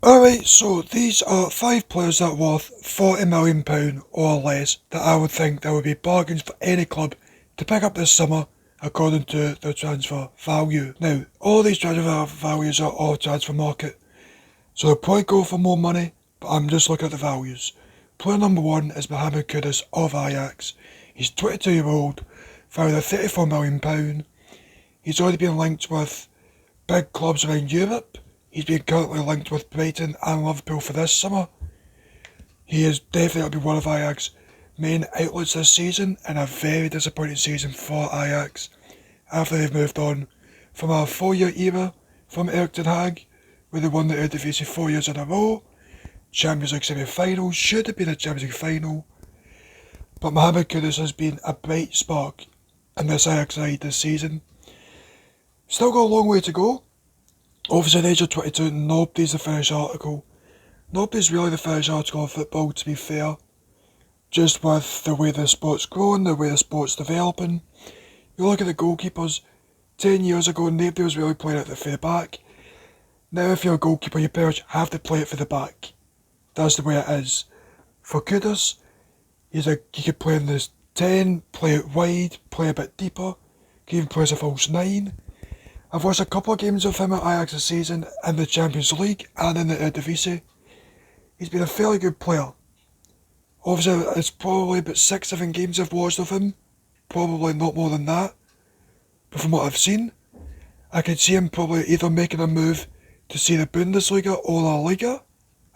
Alright, so these are 5 players that are worth £40 million or less that I would think there would be bargains for any club to pick up this summer according to their transfer value. Now, all these transfer values are all transfer market, so they'll probably go for more money, but I'm just looking at the values. Player number 1 is Mohamed Kudus of Ajax. He's 22-year-old, valued at £34 million. He's already been linked with big clubs around Europe. He's been currently linked with Brighton and Liverpool for this summer. He is definitely going to be one of Ajax's main outlets this season, and a very disappointing season for Ajax after they've moved on from a 4-year era from Erik ten Hag, where they won the Eredivisie 4 years in a row. Champions League semi-final, should have been a Champions League final, but Mohamed Kudus has been a bright spark in this Ajax side this season. Still got a long way to go. Obviously at the age of 22, nobody's the finished article. Nobody's really the finished article of football, to be fair. Just with the way the sport's growing, the way the sport's developing. You look at the goalkeepers, 10 years ago nobody was really playing it for the back. Now if you're a goalkeeper, you pretty much have to play it for the back. That's the way it is. For Kudus, he could play in the 10, play it wide, play a bit deeper, he can even play as a false 9. I've watched a couple of games of him at Ajax this season in the Champions League and in the Eredivisie. He's been a fairly good player. Obviously, it's probably about 6-7 games I've watched of him. Probably not more than that. But from what I've seen, I could see him probably either making a move to see the Bundesliga or La Liga,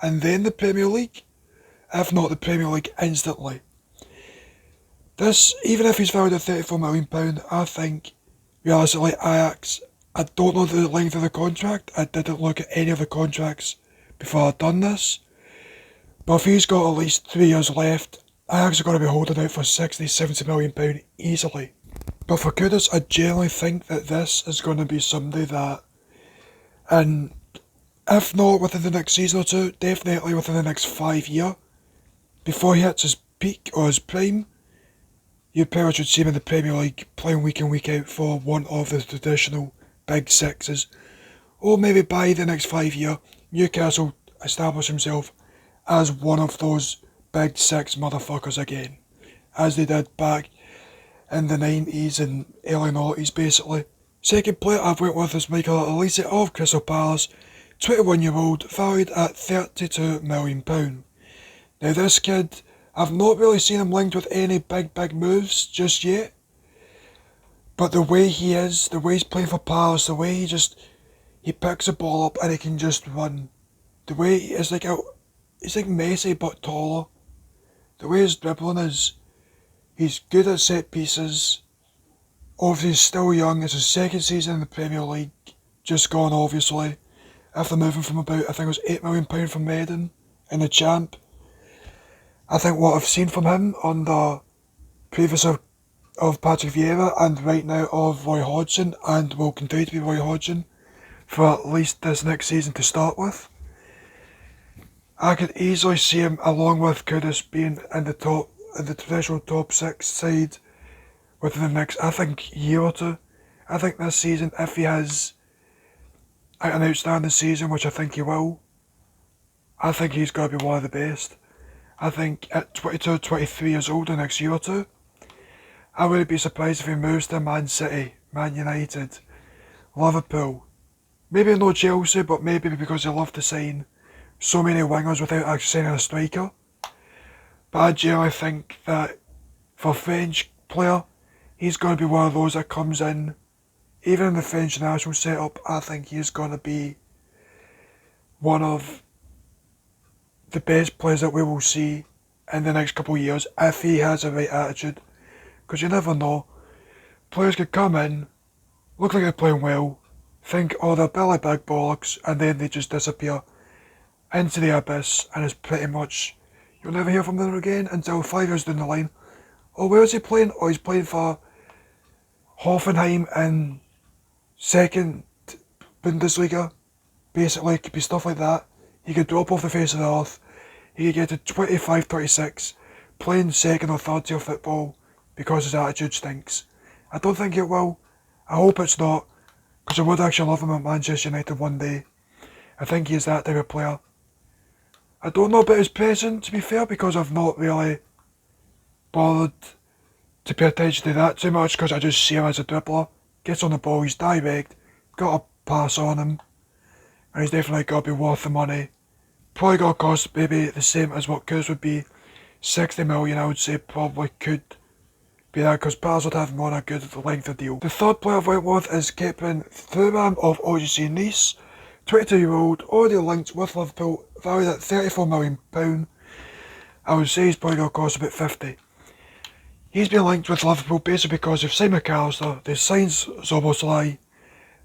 and then the Premier League. If not the Premier League instantly. This, even if he's valued at £34 million, I think, realistically, Ajax, I don't know the length of the contract. I didn't look at any of the contracts before I'd done this. But if he's got at least 3 years left, Ajax are going to be holding out for £60-70 million easily. But for Kudus, I generally think that this is going to be somebody that, and if not within the next season or two, definitely within the next 5 years, before he hits his peak or his prime, you pretty much would see him in the Premier League playing week in week out for one of the traditional big sixes. Or maybe by the next 5 years, Newcastle establish himself as one of those big six motherfuckers again, as they did back in the 90s and early 90s basically. Second player I've went with is Michael Olise of Crystal Palace, 21-year-old, valued at £32 million. Now this kid, I've not really seen him linked with any big moves just yet. But the way he is, the way he's playing for Palace, the way he picks the ball up and he can just run. The way he's like Messi but taller. The way his dribbling is, he's good at set pieces. Obviously he's still young, it's his second season in the Premier League, just gone obviously. After moving from about, I think it was £8 million from Medan in the Champ. I think what I've seen from him on the previous of Patrick Vieira and right now of Roy Hodgson, and will continue to be Roy Hodgson for at least this next season to start with. I could easily see him along with Kudus being in the traditional top 6 side within the next, I think, year or two. I think this season, if he has an outstanding season, which I think he will, I think he's going to be one of the best. I think at 22, 23 years old the next year or two, I wouldn't be surprised if he moves to Man City, Man United, Liverpool. Maybe no Chelsea, but maybe because they love to sign so many wingers without actually signing a striker. But I generally think that for a French player, he's going to be one of those that comes in, even in the French national setup, I think he's going to be one of the best players that we will see in the next couple of years if he has the right attitude. Because you never know. Players could come in, look like they're playing well, think, oh, they're Billy Big Bollocks, and then they just disappear into the abyss, and it's pretty much, you'll never hear from them again until 5 years down the line. Oh, where is he playing? Oh, he's playing for Hoffenheim in second Bundesliga. Basically, it could be stuff like that. He could drop off the face of the earth. He could get to 25, 26, playing second or third tier football because his attitude stinks. I don't think it will. I hope it's not, because I would actually love him at Manchester United one day. I think he is that type of player. I don't know about his pressing, to be fair, because I've not really bothered to pay attention to that too much, because I just see him as a dribbler. Gets on the ball, he's direct, got a pass on him, and he's definitely got to be worth the money. Probably got to cost maybe the same as what Kuz would be. 60 million, I would say, probably could be that, because Palace would have him on a good length of deal. The third player I've went with is Kepin Thuram of OGC Nice. 22-year-old, already linked with Liverpool, valued at £34 million. I would say he's probably going to cost about 50. He's been linked with Liverpool basically because they've signed McAllister, they've signed Szoboszlai,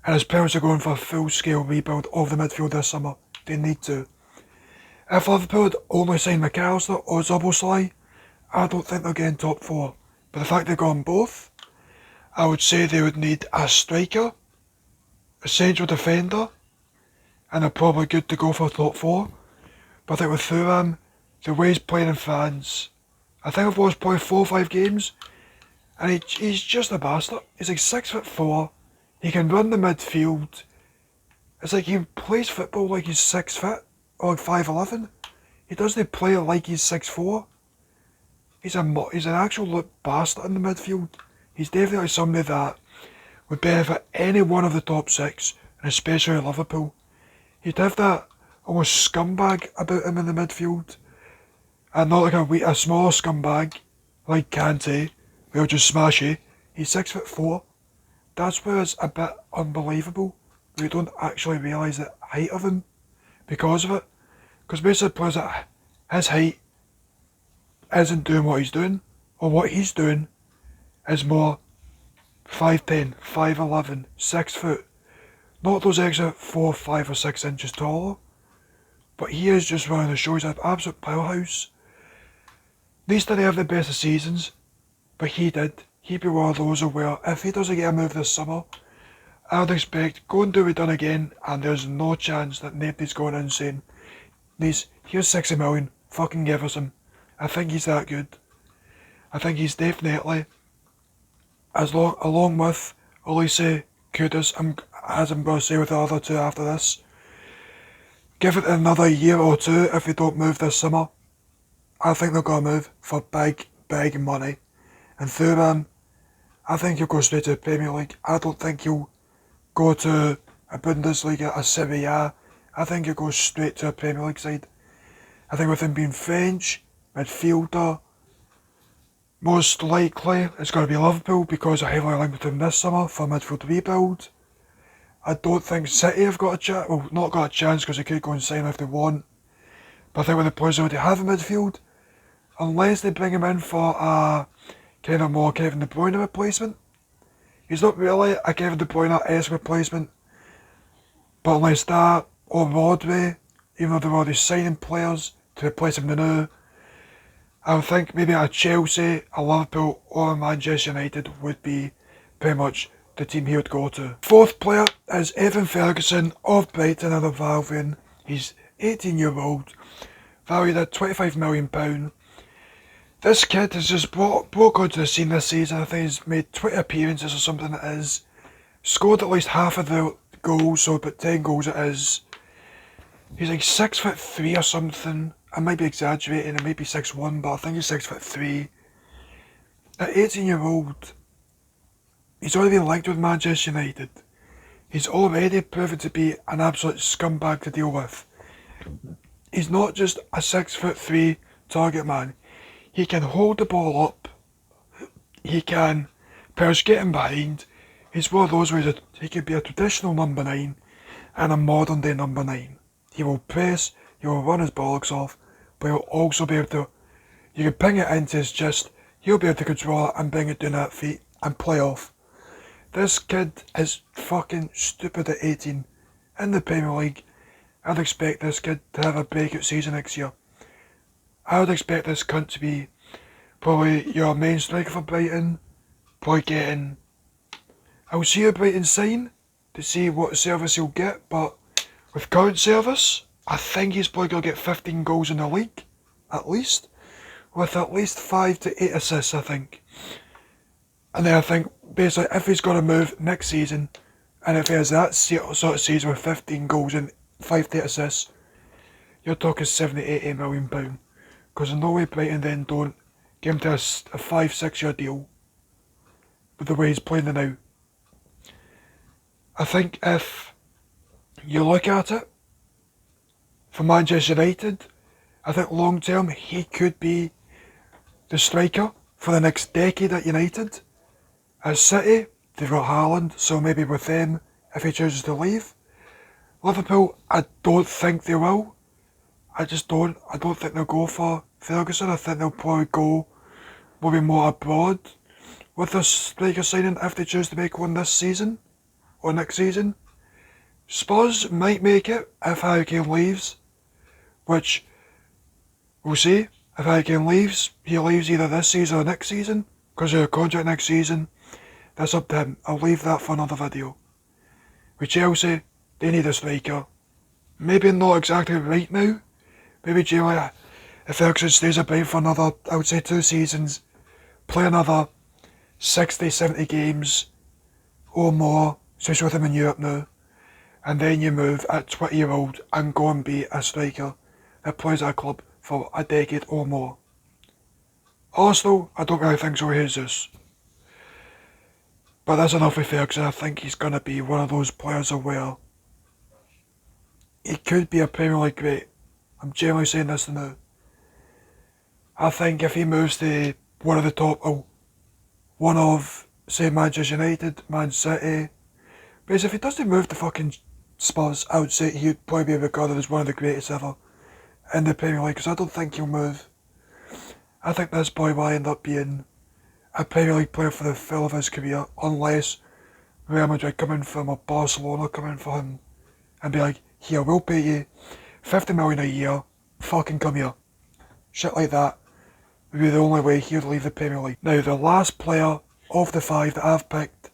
and his parents are going for a full-scale rebuild of the midfield this summer. They need to. If Liverpool had only signed McAllister or Szoboszlai, I don't think they're getting top 4. But the fact they've gone both, I would say they would need a striker, a central defender, and they're probably good to go for top 4. But I think with Thuram, the way he's playing in France, I think I've watched probably 4 or 5 games, and he's just a bastard. He's like 6'4", he can run the midfield. It's like he plays football like he's 6 foot, or like 5'11". He doesn't play like he's 6'4". He's an actual bastard in the midfield. He's definitely somebody that would benefit any one of the top 6, and especially Liverpool. He'd have that almost scumbag about him in the midfield, and not like a smaller scumbag like Kante, who'll just smash you. He's 6'4". That's where it's a bit unbelievable. We don't actually realise the height of him because of it. Because basically players at his height isn't doing what he's doing, or what he's doing is more 5'10", 5'11", 6 foot. Not those extra 4, 5 or 6 inches taller. But he is just running the show. He's an absolute powerhouse. Nice didn't have the best of seasons, but he did. He'd be one of those where if he doesn't get a move this summer, I would expect go and do it done again, and there's no chance that nobody's going in saying, Nice, here's 60 million, fucking give us him. I think he's that good. I think he's definitely, along with Olise, Kudus, as I'm going to say with the other 2 after this, give it another year or 2 if they don't move this summer. I think they're going to move for big, big money. And Thuram, I think he'll go straight to the Premier League. I don't think he'll go to a Bundesliga, a Serie A. I think he'll go straight to a Premier League side. I think with him being French, midfielder, most likely it's going to be Liverpool because they're heavily linked with him this summer for midfield rebuild. I don't think City have got a chance, well, not got a chance because they could go and sign him if they want. But I think with the players they already have in midfield, unless they bring him in for a kind of more Kevin De Bruyne replacement. He's not really a Kevin De Bruyne-esque replacement, but unless that, or Rodri, even though they're already signing players to replace him now, I would think maybe a Chelsea, a Liverpool or a Manchester United would be pretty much the team he would go to. Fourth player is Evan Ferguson of Brighton and Hove Albion. He's 18-year-old, valued at £25 million. This kid has just broke onto the scene this season. I think he's made 20 appearances or something it is. Scored at least half of the goals, so about 10 goals it is. He's like 6'3" or something. I might be exaggerating, it might be 6'1", but I think he's 6'3". At 18-year-old, he's already been linked with Manchester United. He's already proven to be an absolute scumbag to deal with. He's not just a 6'3" target man. He can hold the ball up. He can get him behind. He's one of those where he could be a traditional number 9 and a modern day number 9. He will press, he will run his bollocks off, but he'll also be able to, you can ping it into his chest, he'll be able to control it and bring it down at feet and play off. This kid is fucking stupid at 18 in the Premier League. I'd expect this kid to have a breakout season next year. I would expect this cunt to be probably your main striker for Brighton, probably getting, I'll see how Brighton sign to see what service he'll get, but with current service, I think he's probably going to get 15 goals in the league, at least, with at least 5 to 8 assists, I think. And then I think, basically, if he's going to move next season, and if he has that sort of season with 15 goals and 5 to 8 assists, you're talking 70, 80 million pound. Because there's no way Brighton then don't give him to a 5-6 year deal with the way he's playing now. I think if you look at it, for Manchester United, I think long term he could be the striker for the next decade at United. At City, they've got Haaland, so maybe with them, if he chooses to leave. Liverpool, I don't think they will. I just don't. I don't think they'll go for Ferguson. I think they'll probably go maybe more abroad with this striker signing if they choose to make one this season or next season. Spurs might make it if Harry Kane leaves, which we'll see. If Harry Kane leaves, he leaves either this season or next season, because of a contract next season. That's up to him. I'll leave that for another video. With Chelsea, they need a striker. Maybe not exactly right now. Maybe Chelsea, if Ferguson stays about for another, I would say 2 seasons, play another 60, 70 games or more, especially with him in Europe now, and then you move at 20-year-old and go and be a striker that plays at a club for a decade or more. Arsenal, I don't really think so, Jesus. But that's enough with Ferguson. I think he's going to be one of those players where he could be a Premier League great. I'm generally saying this now. I think if he moves to one of the top, one of, say, Manchester United, Man City, because if he doesn't move to fucking Spurs, I would say he'd probably be regarded as one of the greatest ever in the Premier League, because I don't think he'll move. I think this boy will end up being a Premier League player for the full of his career, unless Real Madrid come in for him or Barcelona come in for him and be like, here, we'll pay you 50 million a year, fucking come here. Shit like that would be the only way he would leave the Premier League. Now, the last player of the 5 that I've picked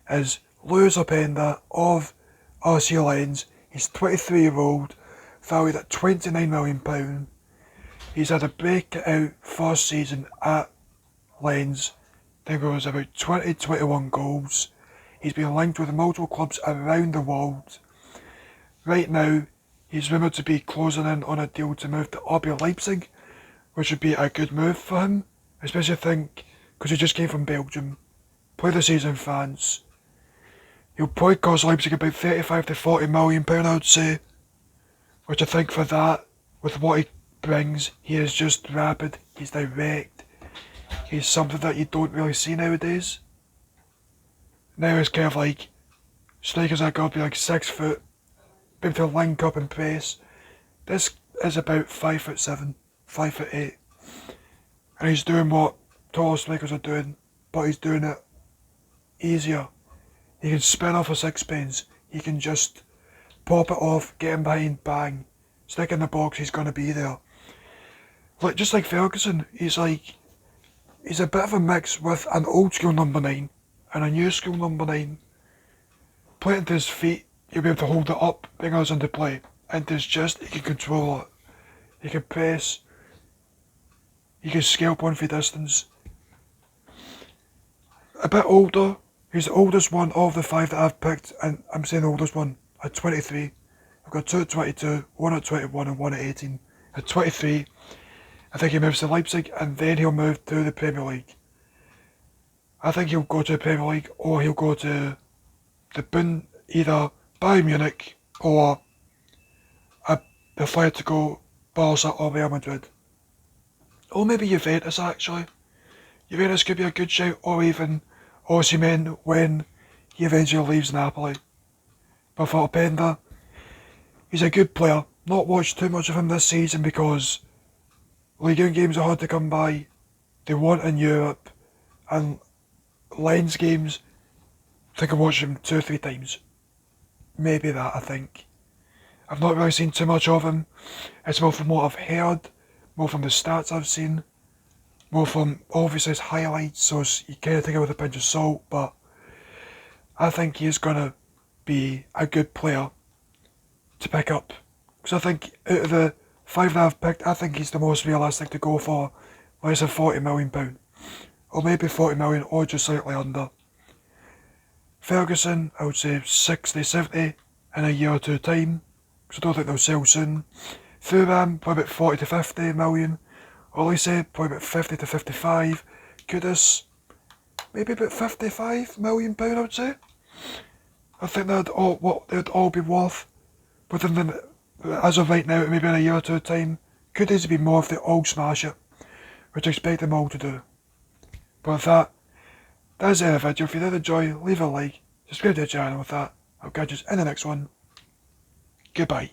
is Luis Openda of RC Lens. He's 23-year-old, valued at £29 million. He's had a breakout first season at Lens. I think it was about 21 goals. He's been linked with multiple clubs around the world. Right now, he's rumoured to be closing in on a deal to move to RB Leipzig, which would be a good move for him, especially I think because he just came from Belgium, played the season in France. He'll probably cost Leipzig about 35 to 40 million pound, I would say, which I think for that, with what he brings, he is just rapid, he's direct, he's something that you don't really see nowadays. Now it's kind of like strikers that got to be like 6 foot, be able to link up and press. This is about 5'7", 5'8", and he's doing what taller strikers are doing, but he's doing it easier. He can spin off a sixpence, he can just pop it off, get him behind, bang, stick in the box, he's going to be there. Like, just like Ferguson, he's a bit of a mix with an old school number 9 and a new school number 9. Play it into his feet, he'll be able to hold it up, bring us into play. Into his chest, he can control it. He can press. He can scalp one for distance. A bit older, he's the oldest one of the 5 that I've picked, and I'm saying the oldest one, at 23. I've got 2 at 22, 1 at 21 and 1 at 18. At 23, I think he moves to Leipzig and then he'll move to the Premier League. I think he'll go to the Premier League or he'll go to either Bayern Munich or the flyer to go Barca or Real Madrid. Or maybe Juventus actually. Juventus could be a good shout, or even Osimhen when he eventually leaves Napoli. But for Openda, he's a good player. Not watched too much of him this season because League 1 games are hard to come by. They want in Europe, and Lens games, I think I watched him 2 or 3 times. Maybe that, I think. I've not really seen too much of him. It's more from what I've heard, more from the stats I've seen, more from obviously his highlights, so you kind of take it with a pinch of salt, but I think he's going to be a good player to pick up. Because I think out of the 5 that I've picked, I think he's the most realistic to go for less than £40 million. Or maybe 40 million or just slightly under. Ferguson, I would say 60, 70 in a year or 2 time, because I don't think they'll sell soon. Thuram, probably about 40 to 50 million. Olise, probably about 50 to 55. Kudus, maybe about 55 million pound, I would say. I think they'd all be worth within the, as of right now, maybe in a year or two time. Could easily be more if they all smash it, which I expect them all to do. But with that, that's the end of the video. If you did enjoy, leave a like, subscribe to the channel with that. I'll catch you in the next one. Goodbye.